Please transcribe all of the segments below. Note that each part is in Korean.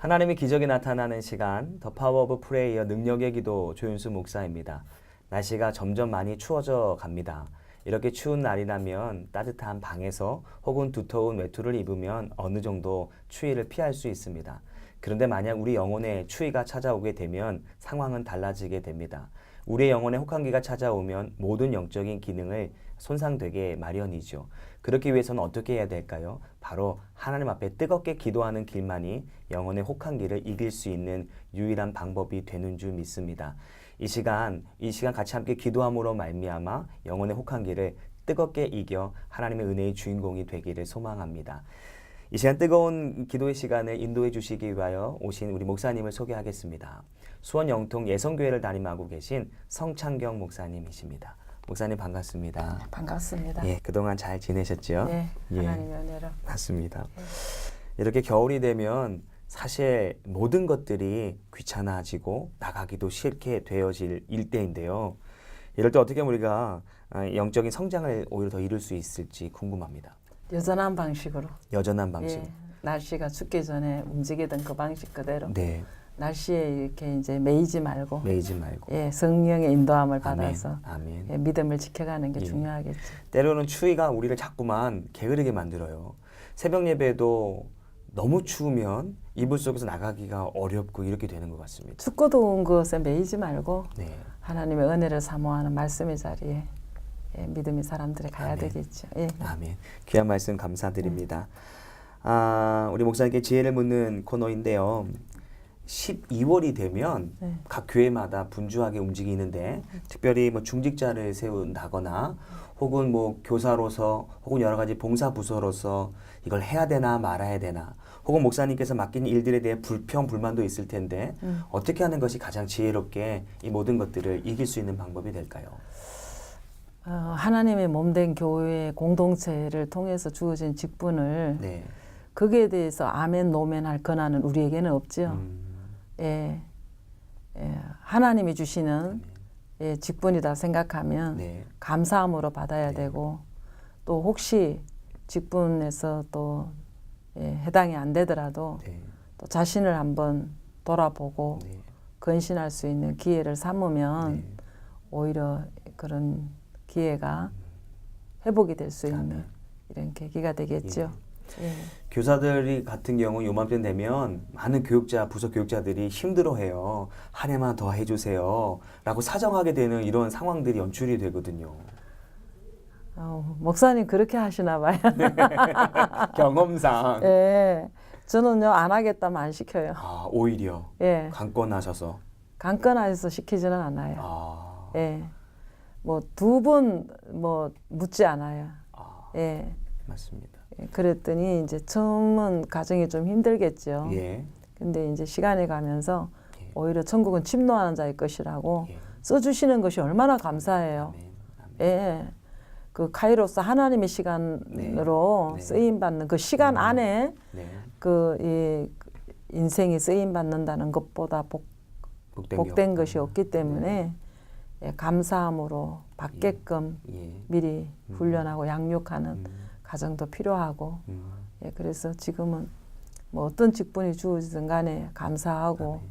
하나님의 기적이 나타나는 시간, 더 파워 오브 프레이어 능력의 기도 조윤수 목사입니다. 날씨가 점점 많이 추워져 갑니다. 이렇게 추운 날이라면 따뜻한 방에서 혹은 두터운 외투를 입으면 어느 정도 추위를 피할 수 있습니다. 그런데 만약 우리 영혼에 추위가 찾아오게 되면 상황은 달라지게 됩니다. 우리의 영혼에 혹한기가 찾아오면 모든 영적인 기능을 손상되게 마련이죠. 그렇기 위해서는 어떻게 해야 될까요? 바로 하나님 앞에 뜨겁게 기도하는 길만이 영혼의 혹한기를 이길 수 있는 유일한 방법이 되는 줄 믿습니다. 이 시간 같이 함께 기도함으로 말미암아 영혼의 혹한기를 뜨겁게 이겨 하나님의 은혜의 주인공이 되기를 소망합니다. 이 시간 뜨거운 기도의 시간을 인도해 주시기 위하여 오신 우리 목사님을 소개하겠습니다. 수원 영통 예성교회를 담임하고 계신 성창경 목사님이십니다. 목사님 반갑습니다. 네, 반갑습니다. 예, 그동안 잘 지내셨죠? 네, 예, 하나님의 은혜로. 맞습니다. 네. 이렇게 겨울이 되면 사실 모든 것들이 귀찮아지고 나가기도 싫게 되어질 일대인데요. 이럴 때 어떻게 우리가 영적인 성장을 오히려 더 이룰 수 있을지 궁금합니다. 여전한 방식으로. 여전한 방식. 예, 날씨가 춥기 전에 움직이던 그 방식 그대로. 네. 날씨에 이렇게 이제 매이지 말고. 매이지 말고. 예, 성령의 인도함을 아멘. 받아서 아멘. 예, 믿음을 지켜가는 게 예. 중요하겠죠. 때로는 추위가 우리를 자꾸만 게으르게 만들어요. 새벽 예배도 너무 추우면 이불 속에서 나가기가 어렵고 이렇게 되는 것 같습니다. 춥고 더운 것에 매이지 말고 네. 하나님의 은혜를 사모하는 말씀의 자리에 예, 믿음의 사람들이 가야 아멘. 되겠죠. 예. 아멘. 귀한 말씀 감사드립니다. 우리 목사님께 지혜를 묻는 코너인데요. 12월이 되면 네. 각 교회마다 분주하게 움직이는데 특별히 뭐 중직자를 세운다거나 혹은 뭐 교사로서 혹은 여러 가지 봉사 부서로서 이걸 해야 되나 말아야 되나 혹은 목사님께서 맡긴 일들에 대해 불평 불만도 있을 텐데 어떻게 하는 것이 가장 지혜롭게 이 모든 것들을 이길 수 있는 방법이 될까요? 하나님의 몸된 교회 공동체를 통해서 주어진 직분을 네. 거기에 대해서 아멘 노멘 할 권한은 우리에게는 없죠. 예, 하나님이 주시는 예, 직분이다 생각하면 네. 감사함으로 받아야 네. 되고 또 혹시 직분에서 또 예, 해당이 안 되더라도 네. 또 자신을 한번 돌아보고 네. 근신할 수 있는 기회를 삼으면 네. 오히려 그런 기회가 회복이 될 수 있는 아멘. 이런 계기가 되겠죠. 예. 교사들이 같은 경우 요맘때 되면 많은 교육자, 부서 교육자들이 힘들어해요. 한 해만 더 해주세요. 라고 사정하게 되는 이런 상황들이 연출이 되거든요. 목사님 그렇게 하시나 봐요. 경험상. 예. 저는요 안 하겠다면 안 시켜요. 오히려 예. 강권하셔서. 강권해서 시키지는 않아요. 예. 뭐 두 번 뭐 묻지 않아요. 예. 맞습니다. 예, 그랬더니 이제 처음은 가정이 좀 힘들겠죠. 예. 근데 이제 시간이 가면서 예. 오히려 천국은 침노하는 자의 것이라고 예. 써주시는 것이 얼마나 감사해요. 아멘. 아멘. 예. 그 카이로스 하나님의 시간으로 네. 네. 쓰임 받는 그 시간 안에 네. 그 이 인생이 쓰임 받는다는 것보다 복된 것이 없기 때문에 예, 감사함으로 받게끔 예. 미리 훈련하고 양육하는 가정도 필요하고 예, 그래서 지금은 뭐 어떤 직분이 주어지든 간에 감사하고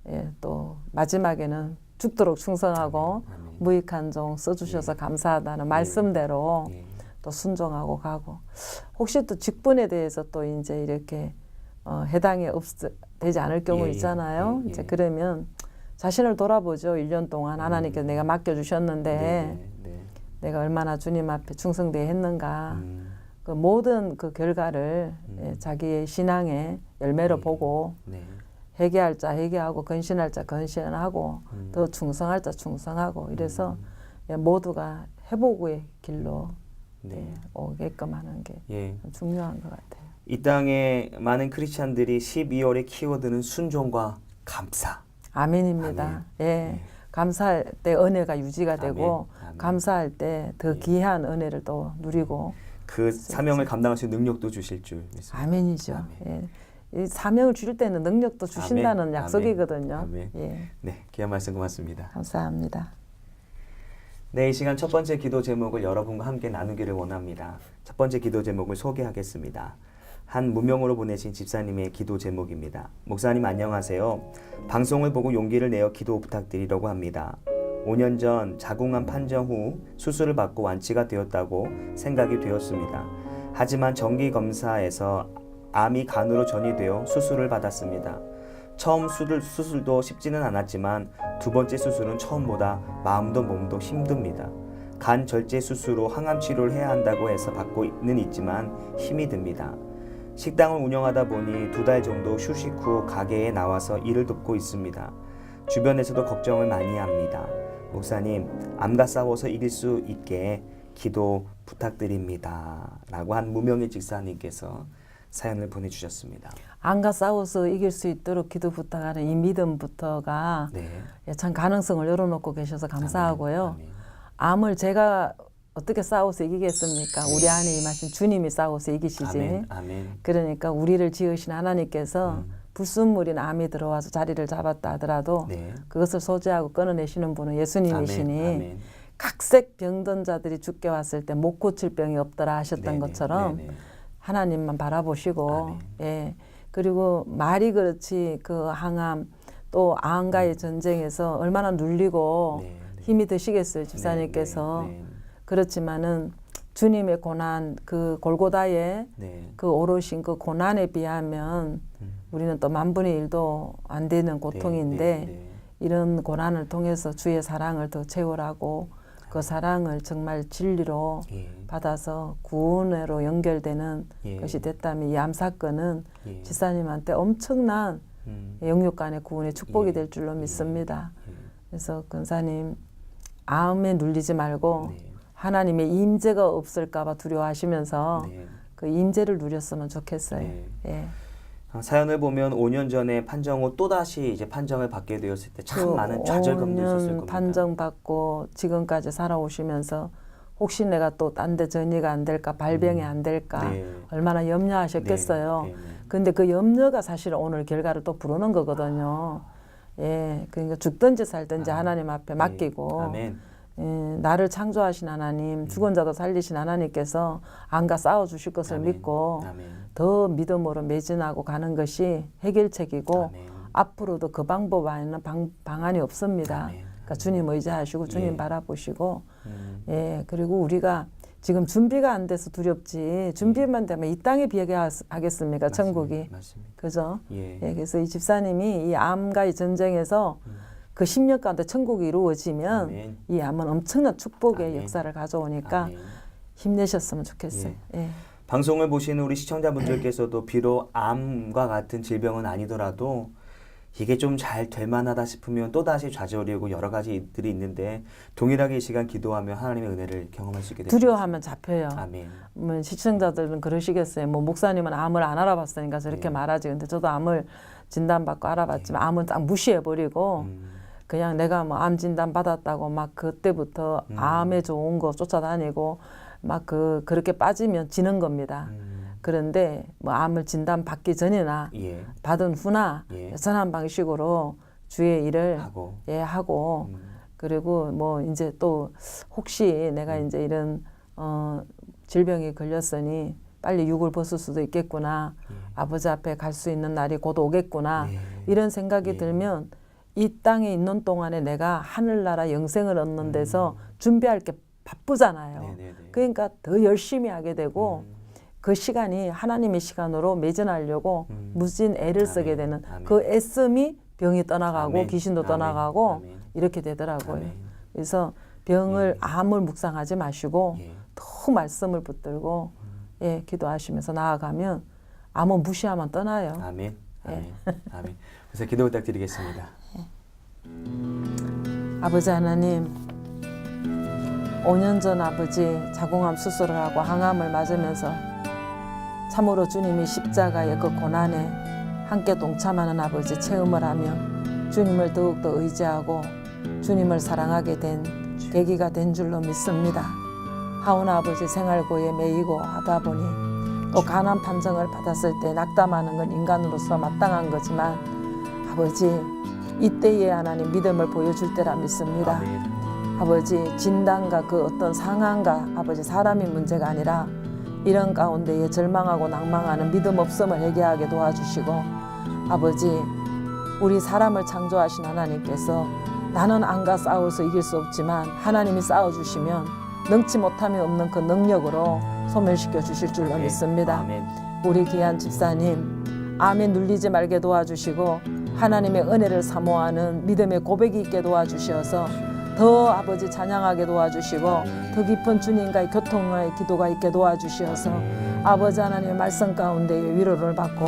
예, 또 마지막에는 죽도록 충성하고 아멘. 무익한 종 써주셔서 감사하다는 말씀대로 예. 또 순종하고 가고 혹시 또 직분에 대해서 또 이제 이렇게 해당이 되지 않을 경우 예, 있잖아요. 예, 예. 이제 그러면 자신을 돌아보죠. 1년 동안 하나님께서 내가 맡겨주셨는데 네. 네. 내가 얼마나 주님 앞에 충성되어 했는가. 그 모든 그 결과를 예, 자기의 신앙의 열매로 보고 네. 회개할 자 회개하고 근신할 자 근신하고 더 충성할 자 충성하고 이래서 예, 모두가 회복의 길로 네. 예, 오게끔 하는 게 예. 중요한 것 같아요. 이 땅에 많은 크리스찬들이 12월의 키워드는 순종과 감사. 아멘입니다. 아멘. 예. 네. 감사할 때 은혜가 유지가 되고 아멘. 감사할 때 더 귀한 은혜를 또 누리고 그 사명을 감당할 수 있는 능력도 주실 줄 믿습니다. 아멘이죠. 아멘. 예. 이 사명을 주실 때는 능력도 주신다는 아멘. 약속이거든요. 아멘. 예. 네, 귀한 말씀 고맙습니다. 감사합니다. 네, 이 시간 첫 번째 기도 제목을 여러분과 함께 나누기를 원합니다. 첫 번째 기도 제목을 소개하겠습니다. 한 무명으로 보내신 집사님의 기도 제목입니다. 목사님 안녕하세요. 방송을 보고 용기를 내어 기도 부탁드리려고 합니다. 5년 전 자궁암 판정 후 수술을 받고 완치가 되었다고 생각이 되었습니다. 하지만 정기 검사에서 암이 간으로 전이되어 수술을 받았습니다. 처음 수술도 쉽지는 않았지만 두 번째 수술은 처음보다 마음도 몸도 힘듭니다. 간 절제 수술로 항암 치료를 해야 한다고 해서 받고는 있지만 힘이 듭니다. 식당을 운영하다 보니 2달 정도 휴식 후 가게에 나와서 일을 돕고 있습니다. 주변에서도 걱정을 많이 합니다. 목사님, 암과 싸워서 이길 수 있게 기도 부탁드립니다. 라고 한 무명의 집사님께서 사연을 보내주셨습니다. 암과 싸워서 이길 수 있도록 기도 부탁하는 이 믿음부터가 네. 참 가능성을 열어놓고 계셔서 감사하고요. 아멘, 아멘. 암을 제가 어떻게 싸워서 이기겠습니까? 우리 안에 임하신 주님이 싸워서 이기시지. 아멘, 아멘. 그러니까 우리를 지으신 하나님께서 불순물인 암이 들어와서 자리를 잡았다 하더라도 네. 그것을 소지하고 끊어내시는 분은 예수님이시니 아멘, 아멘. 각색 병든 자들이 죽게 왔을 때 못 고칠 병이 없더라 하셨던 네네, 것처럼 네네. 하나님만 바라보시고 아멘. 예 그리고 말이 그렇지 그 항암 또 암과의 전쟁에서 얼마나 눌리고 네, 네. 힘이 드시겠어요 집사님께서. 네, 네, 네. 그렇지만은 주님의 고난 그 골고다의 네. 그 오르신 그 고난에 비하면 우리는 또 10,000분의 1도 안 되는 고통인데 네, 네. 이런 고난을 통해서 주의 사랑을 더 채우라고 그 사랑을 정말 진리로 예. 받아서 구원으로 연결되는 예. 것이 됐다면 이 암 사건은 예. 집사님한테 엄청난 영육간의 구원의 축복이 예. 될 줄로 믿습니다. 예. 그래서 근사님 암에 눌리지 말고 네. 하나님의 임재가 없을까 봐 두려워하시면서 네. 그 임재를 누렸으면 좋겠어요. 네. 예. 사연을 보면 5년 전에 판정 후 또다시 이제 판정을 받게 되었을 때 참 많은 좌절감도 있었을 5년 겁니다. 판정받고 지금까지 살아오시면서 혹시 내가 또 딴 데 전이가 안 될까 발병이 안 될까 네. 얼마나 염려하셨겠어요. 네, 네, 네. 근데 그 염려가 사실 오늘 결과를 또 부르는 거거든요. 예, 그러니까 죽든지 살든지 하나님 앞에 맡기고 아멘. 예, 나를 창조하신 하나님, 죽은 자도 살리신 하나님께서 암과 싸워 주실 것을 아멘. 믿고 아멘. 더 믿음으로 매진하고 가는 것이 해결책이고 아멘. 앞으로도 그 방법 안에는 방안이 없습니다. 아멘. 그러니까 주님 의지하시고 주님 예. 바라보시고 예, 그리고 우리가 지금 준비가 안 돼서 두렵지 준비만 되면 이 땅에 비하겠습니까? 천국이. 맞습니다. 그죠? 예. 예, 그래서 이 집사님이 이 암과의 전쟁에서 그 10년 가운데 천국이 이루어지면 아멘. 이 암은 엄청난 축복의 아멘. 역사를 가져오니까 아멘. 힘내셨으면 좋겠어요. 예. 방송을 보시는 우리 시청자분들께서도 비록 암과 같은 질병은 아니더라도 이게 좀 잘 될 만하다 싶으면 또다시 좌절이고 여러 가지 일들이 있는데 동일하게 이 시간 기도하며 하나님의 은혜를 경험할 수 있게 됩니다. 두려워하면 잡혀요. 아멘. 뭐 시청자들은 그러시겠어요. 뭐 목사님은 암을 안 알아봤으니까 저렇게 말하지. 근데 저도 암을 진단받고 알아봤지만 암은 딱 무시해버리고 그냥 내가 뭐 암 진단 받았다고 막 그때부터 암에 좋은 거 쫓아다니고 막 그렇게 빠지면 지는 겁니다. 그런데 뭐 암을 진단 받기 전이나 예. 받은 후나 예. 여전한 방식으로 주의 일을 하고. 하고 그리고 뭐 이제 또 혹시 내가 이제 이런 질병이 걸렸으니 빨리 육을 벗을 수도 있겠구나. 아버지 앞에 갈 수 있는 날이 곧 오겠구나. 네. 이런 생각이 예. 들면 이 땅에 있는 동안에 내가 하늘나라 영생을 얻는 데서 준비할 게 바쁘잖아요. 네네네. 그러니까 더 열심히 하게 되고 그 시간이 하나님의 시간으로 매진하려고 무진 애를 쓰게 되는 아멘. 그 애씀이 병이 떠나가고 아멘. 귀신도 아멘. 떠나가고 아멘. 이렇게 되더라고요. 아멘. 그래서 병을 암을 묵상하지 마시고 예. 더 말씀을 붙들고 예, 기도하시면서 나아가면 암은 무시하면 떠나요. 아멘. 예. 아멘. 아멘. 그래서 기도 부탁드리겠습니다. 아버지 하나님 5년 전 아버지 자궁암 수술을 하고 항암을 맞으면서 참으로 주님이 십자가의 그 고난에 함께 동참하는 아버지 체험을 하며 주님을 더욱더 의지하고 주님을 사랑하게 된 계기가 된 줄로 믿습니다. 하오나 아버지 생활고에 매이고 하다 보니 또 간암 판정을 받았을 때 낙담하는 건 인간으로서 마땅한 거지만 아버지 이때에 하나님 믿음을 보여줄 때라 믿습니다. 아멘. 아버지 진단과 그 어떤 상황과 아버지 사람의 문제가 아니라 이런 가운데에 절망하고 낭망하는 믿음 없음을 해결하게 도와주시고 아버지 우리 사람을 창조하신 하나님께서 나는 안가 싸워서 이길 수 없지만 하나님이 싸워주시면 능치 못함이 없는 그 능력으로 소멸시켜 주실 줄로 믿습니다. 아멘. 우리 귀한 집사님 아멘 눌리지 말게 도와주시고 하나님의 은혜를 사모하는 믿음의 고백이 있게 도와주셔서 더 아버지 찬양하게 도와주시고 더 깊은 주님과의 교통의 기도가 있게 도와주셔서 아버지 하나님의 말씀 가운데 위로를 받고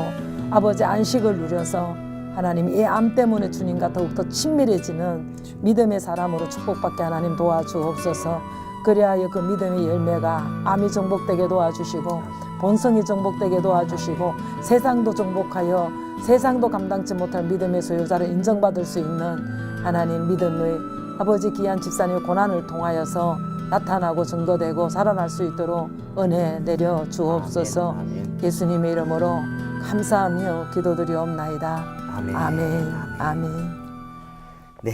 아버지 안식을 누려서 하나님 이 암 때문에 주님과 더욱더 친밀해지는 믿음의 사람으로 축복받게 하나님 도와주옵소서. 그리하여 그 믿음의 열매가 암이 정복되게 도와주시고 본성이 정복되게 도와주시고 세상도 정복하여 세상도 감당치 못할 믿음의 소유자를 인정받을 수 있는 하나님 믿음의 아버지 귀한 집사님의 고난을 통하여서 나타나고 증거되고 살아날 수 있도록 은혜 내려 주옵소서. 아멘. 예수님의 이름으로 감사하며 기도드리옵나이다. 아멘. 아멘. 아멘. 네,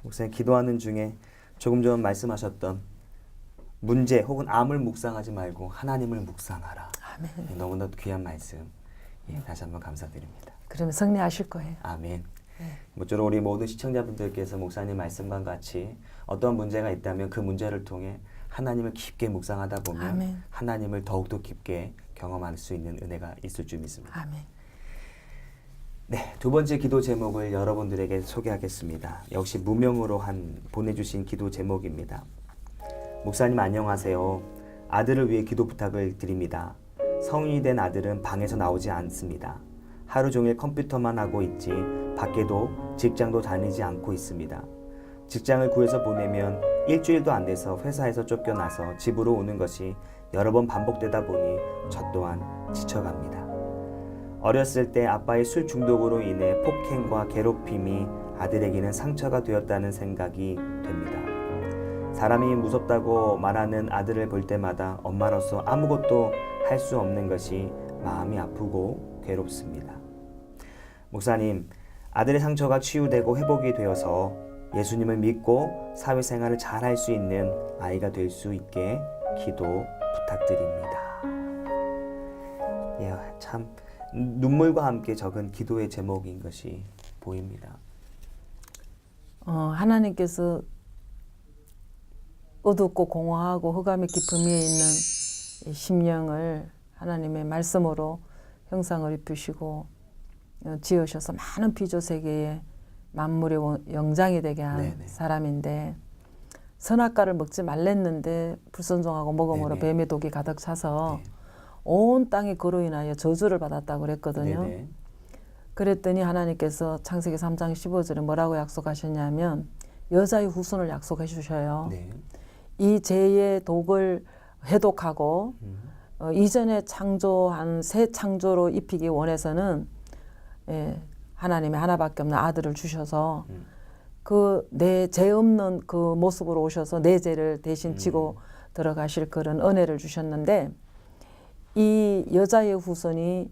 목사님 기도하는 중에 조금 전 말씀하셨던 문제 혹은 암을 묵상하지 말고 하나님을 묵상하라. 아멘. 네, 너무나 귀한 말씀. 예, 다시 한번 감사드립니다. 그러면 승리하실 거예요. 아멘. 네. 모쪼록 우리 모든 시청자분들께서 목사님 말씀과 같이 어떤 문제가 있다면 그 문제를 통해 하나님을 깊게 묵상하다 보면 아멘. 하나님을 더욱더 깊게 경험할 수 있는 은혜가 있을 줄 믿습니다. 아멘. 네, 두 번째 기도 제목을 여러분들에게 소개하겠습니다. 역시 무명으로 보내주신 기도 제목입니다. 목사님 안녕하세요. 아들을 위해 기도 부탁을 드립니다. 성인이 된 아들은 방에서 나오지 않습니다. 하루 종일 컴퓨터만 하고 있지 밖에도 직장도 다니지 않고 있습니다. 직장을 구해서 보내면 일주일도 안 돼서 회사에서 쫓겨나서 집으로 오는 것이 여러 번 반복되다 보니 저 또한 지쳐갑니다. 어렸을 때 아빠의 술 중독으로 인해 폭행과 괴롭힘이 아들에게는 상처가 되었다는 생각이 됩니다. 사람이 무섭다고 말하는 아들을 볼 때마다 엄마로서 아무것도 할 수 없는 것이 마음이 아프고 괴롭습니다. 목사님, 아들의 상처가 치유되고 회복이 되어서 예수님을 믿고 사회생활을 잘 할 수 있는 아이가 될 수 있게 기도 부탁드립니다. 예, 참 눈물과 함께 적은 기도의 제목인 것이 보입니다. 하나님께서 어둡고 공허하고 흑암의 깊음 위에 있는 이 심령을 하나님의 말씀으로 형상을 입히시고 지으셔서 많은 피조 세계에 만물의 영장이 되게 한 네네. 사람인데 선악과를 먹지 말랬는데 불순종하고 먹음으로 네네. 뱀의 독이 가득 차서 네. 온 땅이 그로 인하여 저주를 받았다고 그랬거든요. 네네. 그랬더니 하나님께서 창세기 3장 15절에 뭐라고 약속하셨냐면 여자의 후손을 약속해 주셔요. 네. 이 죄의 독을 해독하고 이전에 창조한 새 창조로 입히기 원해서는 하나님의 하나밖에 없는 아들을 주셔서 그 내 죄 없는 그 모습으로 오셔서 내 죄를 대신 지고 들어가실 그런 은혜를 주셨는데 이 여자의 후손이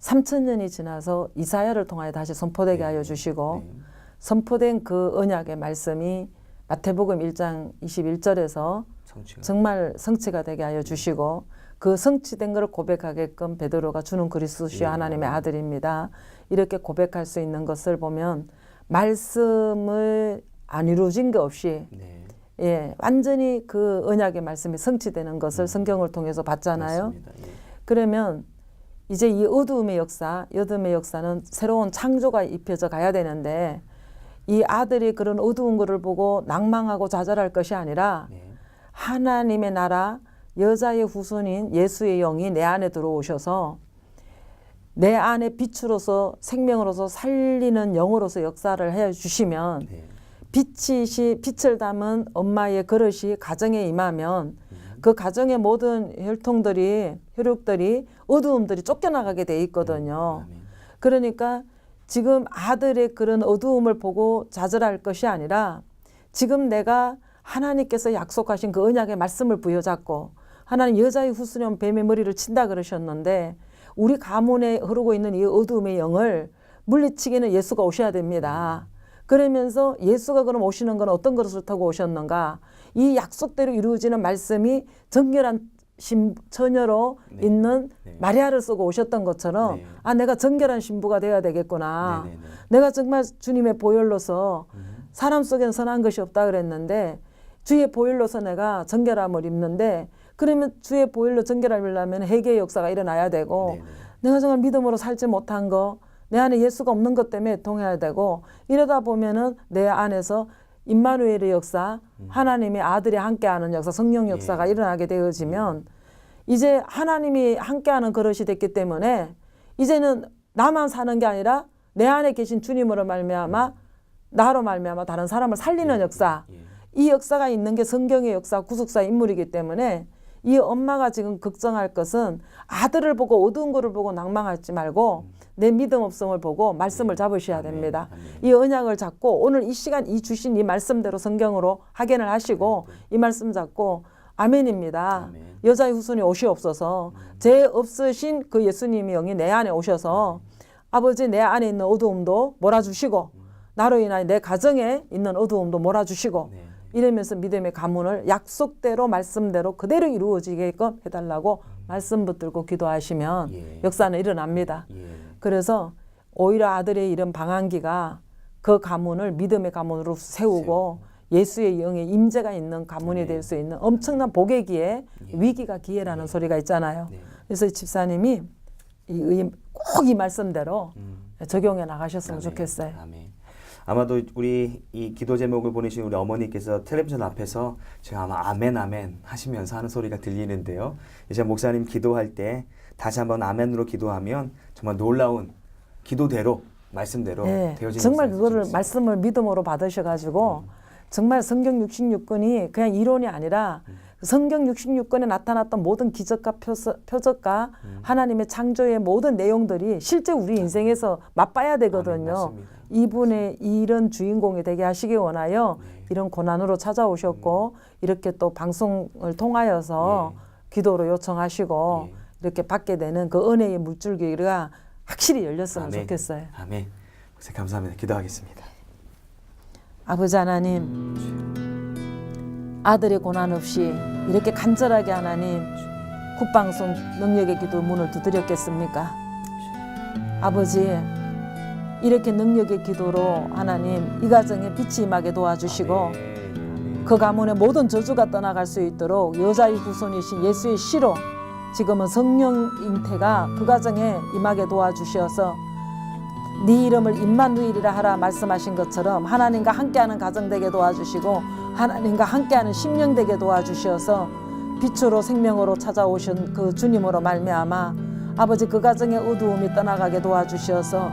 3000년이 지나서 이사야를 통하여 다시 선포되게 하여 주시고 선포된 그 언약의 말씀이 마태복음 1장 21절에서 정말 성취가 되게 하여 주시고 그 성취된 것을 고백하게끔 베드로가 주는 그리스도시요 하나님의 아들입니다. 이렇게 고백할 수 있는 것을 보면 말씀을 안 이루어진 게 없이 완전히 그 언약의 말씀이 성취되는 것을 성경을 통해서 봤잖아요. 그러면 이제 이 어두움의 역사, 여둠의 역사는 새로운 창조가 입혀져 가야 되는데 이 아들이 그런 어두운 것을 보고 낭망하고 좌절할 것이 아니라 하나님의 나라, 여자의 후손인 예수의 영이 내 안에 들어오셔서 내 안에 빛으로서 생명으로서 살리는 영으로서 역사를 해주시면 빛을 담은 엄마의 그릇이 가정에 임하면 그 가정의 모든 혈육들이 어두움들이 쫓겨나가게 돼 있거든요. 그러니까 지금 아들의 그런 어두움을 보고 좌절할 것이 아니라 지금 내가 하나님께서 약속하신 그 언약의 말씀을 부여잡고 하나님 여자의 후손이면 뱀의 머리를 친다 그러셨는데 우리 가문에 흐르고 있는 이 어두움의 영을 물리치기는 예수가 오셔야 됩니다. 그러면서 예수가 그럼 오시는 건 어떤 것을 타고 오셨는가? 이 약속대로 이루어지는 말씀이 정결한 처녀로 네. 있는 네. 마리아를 쓰고 오셨던 것처럼 네. 아 내가 정결한 신부가 되어야 되겠구나. 네네네. 내가 정말 주님의 보혈로서 사람 속엔 선한 것이 없다 그랬는데 주의 보혈로서 내가 정결함을 입는데 그러면 주의 보혈로 정결함을 입으려면 회개의 역사가 일어나야 되고 네네. 내가 정말 믿음으로 살지 못한 거 내 안에 예수가 없는 것 때문에 통해야 되고 이러다 보면은 내 안에서 임마누엘의 역사 하나님의 아들이 함께하는 역사 성령 역사가 예. 일어나게 되어지면 이제 하나님이 함께하는 그릇이 됐기 때문에 이제는 나만 사는 게 아니라 내 안에 계신 주님으로 말미암아 나로 말미암아 다른 사람을 살리는 역사 예. 이 역사가 있는 게 성경의 역사 구속사의 인물이기 때문에 이 엄마가 지금 걱정할 것은 아들을 보고 어두운 거를 보고 낭망하지 말고 내 믿음 없음을 보고 말씀을 잡으셔야 아멘. 됩니다. 아멘. 이 언약을 잡고 오늘 이 시간 이 주신 이 말씀대로 성경으로 확인을 하시고 이 말씀 잡고 아멘입니다. 아멘. 여자의 후손이 오시옵소서. 죄 없으신 그 예수님이 영이 내 안에 오셔서 아버지 내 안에 있는 어두움도 몰아주시고 나로 인하여 내 가정에 있는 어두움도 몰아주시고 네. 이러면서 믿음의 가문을 약속대로 말씀대로 그대로 이루어지게끔 해달라고 말씀 붙들고 기도하시면 예. 역사는 일어납니다. 예. 그래서 오히려 아들의 이런 방한기가 그 가문을 믿음의 가문으로 세우고 예수의 영의 임재가 있는 가문이 될 수 있는 엄청난 복의 기회, 위기가 기회라는 소리가 있잖아요. 네. 그래서 집사님이 꼭 이 말씀대로 적용해 나가셨으면 아멘. 좋겠어요. 아멘. 아마도 우리 이 기도 제목을 보내신 우리 어머니께서 텔레비전 앞에서 지금 아마 아멘 아멘 하시면서 하는 소리가 들리는데요. 이제 목사님 기도할 때 다시 한번 아멘으로 기도하면 정말 놀라운 기도대로 말씀대로 네, 되어지는 정말 역사가 그거를 있습니다. 말씀을 말씀을 믿음으로 받으셔가지고 정말 성경 66권이 그냥 이론이 아니라 성경 66권에 나타났던 모든 기적과 표적과 하나님의 창조의 모든 내용들이 실제 우리 인생에서 맛봐야 되거든요. 맞습니다. 이분의 이런 주인공이 되게 하시기 원하여 이런 고난으로 찾아오셨고 이렇게 또 방송을 통하여서 기도로 요청하시고 예. 이렇게 받게 되는 그 은혜의 물줄기가 확실히 열렸으면 아멘. 좋겠어요. 아멘. 목사님 감사합니다. 기도하겠습니다. 아버지 하나님, 아들의 고난 없이 이렇게 간절하게 하나님 국방송 능력의 기도 문을 두드렸겠습니까? 아버지, 이렇게 능력의 기도로 하나님 이 가정에 빛이 임하게 도와주시고 아멘. 그 가문의 모든 저주가 떠나갈 수 있도록 여자의 후손이신 예수의 씨로 지금은 성령 잉태가 그 가정에 임하게 도와주셔서 네 이름을 임마누엘이라 하라 말씀하신 것처럼 하나님과 함께하는 가정 되게 도와주시고 하나님과 함께하는 심령 되게 도와주셔서 빛으로 생명으로 찾아오신 그 주님으로 말미암아 아버지 그 가정의 어두움이 떠나가게 도와주셔서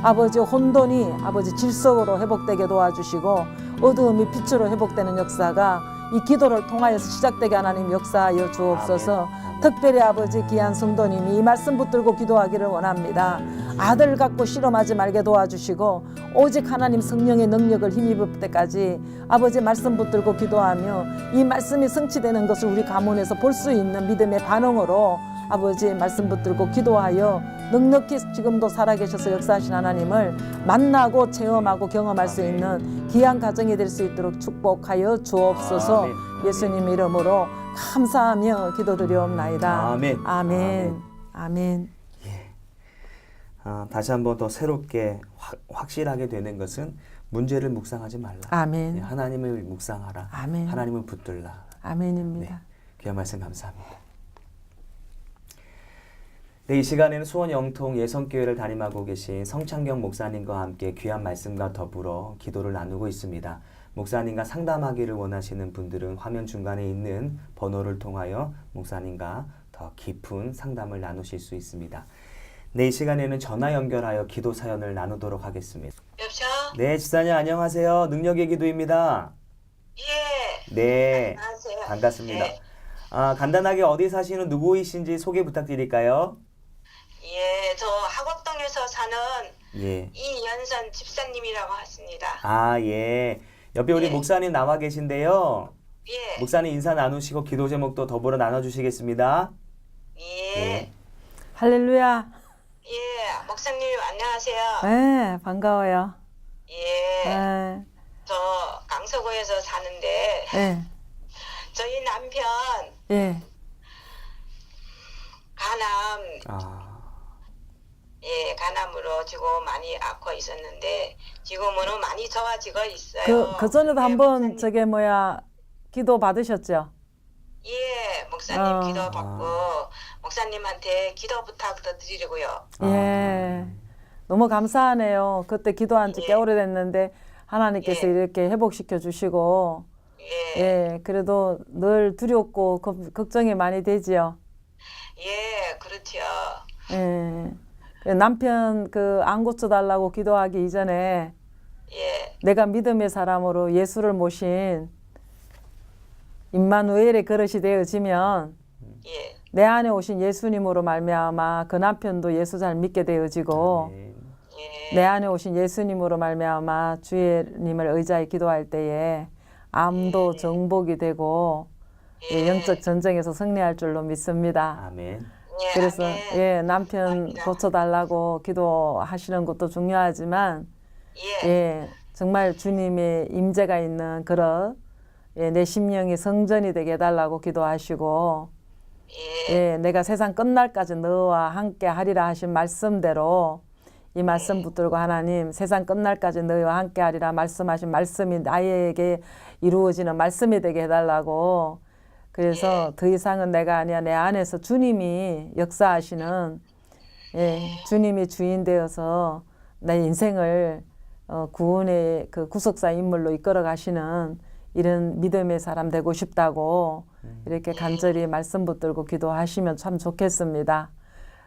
아버지 혼돈이 아버지 질서로 회복되게 도와주시고 어두움이 빛으로 회복되는 역사가 이 기도를 통하여서 시작되게 하나님 역사하여 주옵소서. 특별히 아버지 귀한 성도님이 이 말씀 붙들고 기도하기를 원합니다. 아들 갖고 실험하지 말게 도와주시고 오직 하나님 성령의 능력을 힘입을 때까지 아버지 말씀 붙들고 기도하며 이 말씀이 성취되는 것을 우리 가문에서 볼 수 있는 믿음의 반응으로 아버지 말씀 붙들고 기도하여 넉넉히 지금도 살아계셔서 역사하신 하나님을 만나고 체험하고 경험할 수 있는 귀한 가정이 될 수 있도록 축복하여 주옵소서. 아멘. 예수님 이름으로 감사하며 기도드리옵나이다. 아멘. 아멘. 아멘. 다시 한번 더 새롭게 확실하게 되는 것은 문제를 묵상하지 말라. 아멘. 네, 하나님을 묵상하라. 아멘. 하나님을 붙들라. 아멘입니다. 네, 귀한 말씀 감사합니다. 네, 이 시간에는 수원 영통 예성교회를 담임하고 계신 성창경 목사님과 함께 귀한 말씀과 더불어 기도를 나누고 있습니다. 목사님과 상담하기를 원하시는 분들은 화면 중간에 있는 번호를 통하여 목사님과 더 깊은 상담을 나누실 수 있습니다. 네, 이 시간에는 전화 연결하여 기도 사연을 나누도록 하겠습니다. 여보세요? 네, 집사님 안녕하세요. 능력의 기도입니다. 예. 네, 안녕하세요. 반갑습니다. 예. 간단하게 어디 사시는 누구이신지 소개 부탁드릴까요? 예, 저 하곡동에서 사는 예. 이연선 집사님이라고 하십니다. 아, 예. 옆에 우리 예. 목사님 나와 계신데요. 예. 목사님 인사 나누시고 기도 제목도 더불어 나눠주시겠습니다. 예. 네. 할렐루야. 예. 목사님 안녕하세요. 네, 반가워요. 예. 네. 저 강서구에서 사는데 네. 저희 남편 예. 간암, 아, 예, 간암으로 지금 많이 앓고 있었는데 지금은 많이 좋아지고 있어요. 그 전에도 네, 한번 목사님. 저게 뭐야 기도 받으셨죠? 예, 목사님 어. 기도 받고 목사님한테 기도 부탁도 드리려고요. 예. 너무 감사하네요. 그때 기도한 지 꽤 예. 오래됐는데 하나님께서 예. 이렇게 회복시켜 주시고 예, 예, 그래도 늘 두렵고 걱정이 많이 되지요. 예, 그렇죠. 예. 남편 그 안 고쳐달라고 기도하기 이전에 예, 내가 믿음의 사람으로 예수를 모신 임마누엘의 그릇이 되어지면 예, 내 안에 오신 예수님으로 말미암아 그 남편도 예수 잘 믿게 되어지고 아멘. 예, 내 안에 오신 예수님으로 말미암아 주님을 의지하여 기도할 때에 암도 정복이 되고 예, 영적 전쟁에서 승리할 줄로 믿습니다. 아멘. 예, 그래서 아멘. 예, 남편 감사합니다. 고쳐달라고 기도하시는 것도 중요하지만 예, 예, 정말 주님의 임재가 있는 그런 예, 내 심령이 성전이 되게 해달라고 기도하시고 예, 예, 내가 세상 끝날까지 너와 함께 하리라 하신 말씀대로 이 말씀 붙들고 하나님 세상 끝날까지 너희와 함께 하리라 말씀하신 말씀이 나에게 이루어지는 말씀이 되게 해달라고 그래서 더 이상은 내가 아니야 내 안에서 주님이 역사하시는 예, 주님이 주인 되어서 내 인생을 구원의 그 구속사 인물로 이끌어 가시는 이런 믿음의 사람 되고 싶다고 이렇게 간절히 말씀 붙들고 기도하시면 참 좋겠습니다.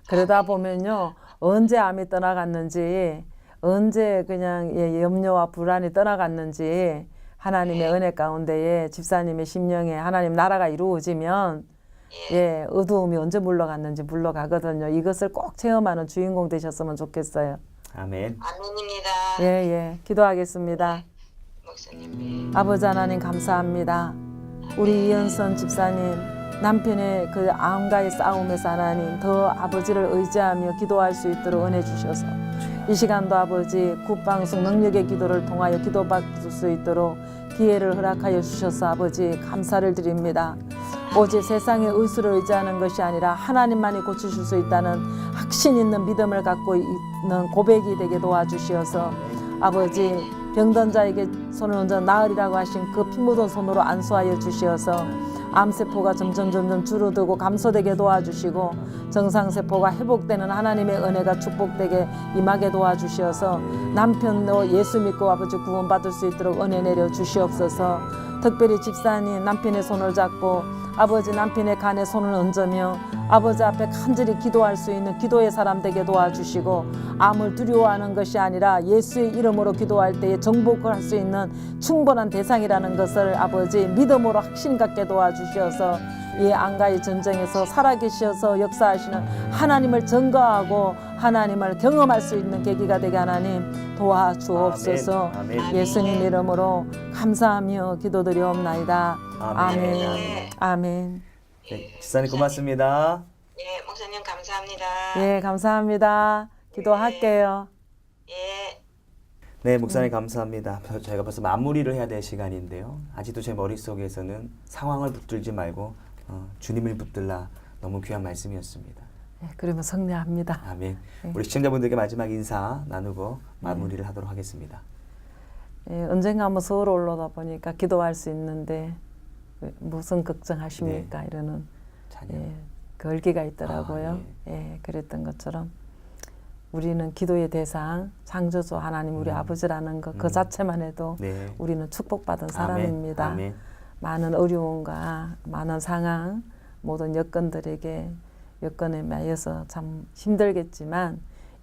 그러다 보면요 언제 암이 떠나갔는지 언제 그냥 예, 염려와 불안이 떠나갔는지 하나님의 은혜 가운데에 집사님의 심령에 하나님 나라가 이루어지면 예 어두움이 언제 물러갔는지 물러가거든요. 이것을 꼭 체험하는 주인공 되셨으면 좋겠어요. 아멘. 아멘입니다. 예, 기도하겠습니다. 목사님. 아버지 하나님 감사합니다. 우리 이현선 집사님 남편의 그 암과의 싸움에서 하나님 더 아버지를 의지하며 기도할 수 있도록 은혜 주셔서 이 시간도 아버지 굿방송 능력의 기도를 통하여 기도받을 수 있도록 기회를 허락하여 주셔서 아버지 감사를 드립니다. 오직 세상의 의술을 의지하는 것이 아니라 하나님만이 고치실 수 있다는 확신 있는 믿음을 갖고 있는 고백이 되게 도와주시어서 아버지 병든 자에게 손을 얹어 나으리라고 하신 그 피 묻은 손으로 안수하여 주시어서 암세포가 점점 줄어들고 감소되게 도와주시고 정상세포가 회복되는 하나님의 은혜가 축복되게 임하게 도와주시어서 남편도 예수 믿고 아버지 구원받을 수 있도록 은혜 내려 주시옵소서. 특별히 집사님 남편의 손을 잡고 아버지 남편의 간에 손을 얹으며 아버지 앞에 간절히 기도할 수 있는 기도의 사람 되게 도와주시고 암을 두려워하는 것이 아니라 예수의 이름으로 기도할 때에 정복할 수 있는 충분한 대상이라는 것을 아버지 믿음으로 확신 갖게 도와주셔서 이 안가의 전쟁에서 살아계셔서 역사하시는 하나님을 증거하고 하나님을 경험할 수 있는 계기가 되게 하나님 도와주옵소서. 아멘. 아멘. 예수님 이름으로 감사하며 기도드리옵나이다. 아멘. 아멘. 네, 집사님 고맙습니다. 예, 목사님 감사합니다. 예, 감사합니다. 기도할게요. 예, 네, 목사님 감사합니다. 저희가 벌써 마무리를 해야 될 시간인데요. 아직도 제 머릿속에서는 상황을 붙들지 말고 주님을 붙들라. 너무 귀한 말씀이었습니다. 예, 그러면 성례합니다. 아멘. 네. 우리 시청자분들께 마지막 인사 나누고 마무리를 하도록 하겠습니다. 예, 언젠가 한번 서울 올라다 보니까 기도할 수 있는데 무슨 걱정하십니까? 이러는 자녀. 예, 걸기가 있더라고요. 예, 그랬던 것처럼 우리는 기도의 대상, 창조주 하나님 우리 아버지라는 것 그 자체만 해도 네. 우리는 축복받은 사람입니다. 아멘. 많은 어려움과 많은 상황, 모든 여건에 매여서 참 힘들겠지만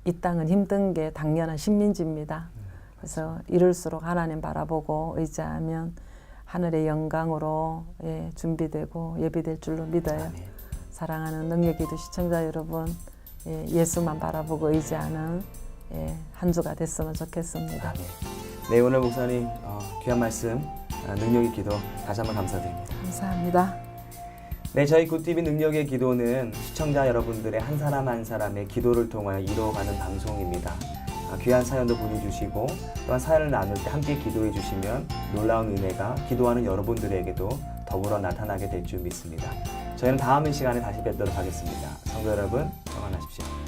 이 땅은 힘든 게 당연한 식민지입니다. 그래서 이럴수록 하나님 바라보고 의지하면 하늘의 영광으로 예, 준비되고 예비될 줄로 믿어요. 아멘. 사랑하는 능력기도 시청자 여러분, 예, 예수만 바라보고 의지하는 예, 한 주가 됐으면 좋겠습니다. 아멘. 네, 오늘 목사님 귀한 말씀, 능력의 기도 다시 한번 감사드립니다. 감사합니다. 네, 저희 굿TV 능력의 기도는 시청자 여러분들의 한 사람 한 사람의 기도를 통하여 이루어가는 방송입니다. 귀한 사연도 보내주시고 또한 사연을 나눌 때 함께 기도해 주시면 놀라운 은혜가 기도하는 여러분들에게도 더불어 나타나게 될 줄 믿습니다. 저희는 다음 시간에 다시 뵙도록 하겠습니다. 성도 여러분, 평안하십시오.